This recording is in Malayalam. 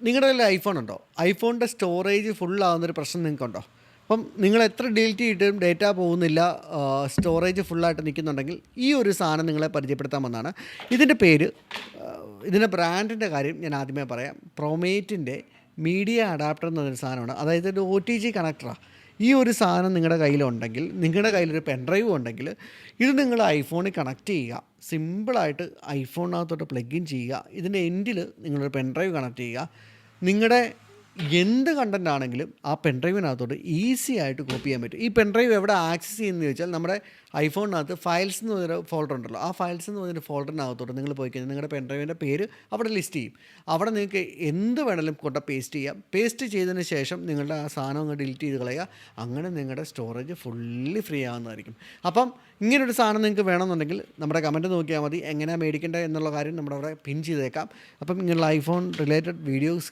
നിങ്ങളുടെ കയ്യിൽ ഐഫോൺ ഉണ്ടോ? ഐഫോണിൻ്റെ സ്റ്റോറേജ് ഫുള്ളാകുന്നൊരു പ്രശ്നം നിങ്ങൾക്കുണ്ടോ? അപ്പം നിങ്ങൾ എത്ര ഡിലീറ്റ് ചെയ്തിട്ടും ഡേറ്റ പോകുന്നില്ല, സ്റ്റോറേജ് ഫുള്ളായിട്ട് നിൽക്കുന്നുണ്ടെങ്കിൽ ഈ ഒരു സാധനം നിങ്ങളെ പരിചയപ്പെടുത്താൻ വന്നതാണ്. ഇതിൻ്റെ പേര്, ഇതിൻ്റെ ബ്രാൻഡിൻ്റെ കാര്യം ഞാൻ ആദ്യമേ പറയാം. പ്രൊമേറ്റിൻ്റെ മീഡിയ അഡാപ്റ്റർ എന്നൊരു സാധനമാണ്. അതായത് ഒരു OTG കണക്ടറാണ്. ഈ ഒരു സാധനം നിങ്ങളുടെ കയ്യിലുണ്ടെങ്കിൽ, നിങ്ങളുടെ കയ്യിലൊരു പെൻഡ്രൈവ് ഉണ്ടെങ്കിൽ, ഇത് നിങ്ങൾ ഐഫോണിൽ കണക്ട് ചെയ്യുക. സിമ്പിളായിട്ട് ഐഫോണിനകത്തോട്ട് പ്ലഗ് ഇൻ ചെയ്യുക. ഇതിൻ്റെ എൻഡിൽ നിങ്ങളൊരു പെൻഡ്രൈവ് കണക്ട് ചെയ്യുക. നിങ്ങളുടെ എന്ത് കണ്ടൻ്റ് ആണെങ്കിലും ആ പെൻഡ്രൈവിനകത്തോട്ട് ഈസി ആയിട്ട് കോപ്പി ചെയ്യാൻ പറ്റും. ഈ പെൻഡ്രൈവ് എവിടെ ആക്സസ് ചെയ്യുന്നതെന്ന് ചോദിച്ചാൽ, നമ്മുടെ ഐഫോണിനകത്ത് ഫയൽസ് എന്ന് പറഞ്ഞൊരു ഫോൾഡർ ഉണ്ടല്ലോ, ആ ഫയൽസ് എന്ന് പറഞ്ഞൊരു ഫോൾഡറിനകത്തോട്ട് നിങ്ങൾ പോയി കഴിഞ്ഞാൽ നിങ്ങളുടെ പെൻഡ്രൈവിൻ്റെ പേര് അവിടെ ലിസ്റ്റ് ചെയ്യും. അവിടെ നിങ്ങൾക്ക് എന്ത് വേണമെങ്കിലും കൊണ്ട് പേസ്റ്റ് ചെയ്യാം. പേസ്റ്റ് ചെയ്തതിന് ശേഷം നിങ്ങളുടെ ആ സാധനം അങ്ങ് ഡിലീറ്റ് ചെയ്ത് കളയുക. അങ്ങനെ നിങ്ങളുടെ സ്റ്റോറേജ് ഫുള്ളി ഫ്രീ ആകുന്നതായിരിക്കും. അപ്പം ഇങ്ങനൊരു സാധനം നിങ്ങൾക്ക് വേണമെന്നുണ്ടെങ്കിൽ നമ്മുടെ കമൻറ്റ് നോക്കിയാൽ മതി. എങ്ങനെയാണ് മേടിക്കേണ്ടത് എന്നുള്ള കാര്യം നമ്മുടെ അവിടെ പിൻ ചെയ്തേക്കാം. അപ്പം ഇങ്ങനെയുള്ള ഐഫോൺ റിലേറ്റഡ് വീഡിയോസ്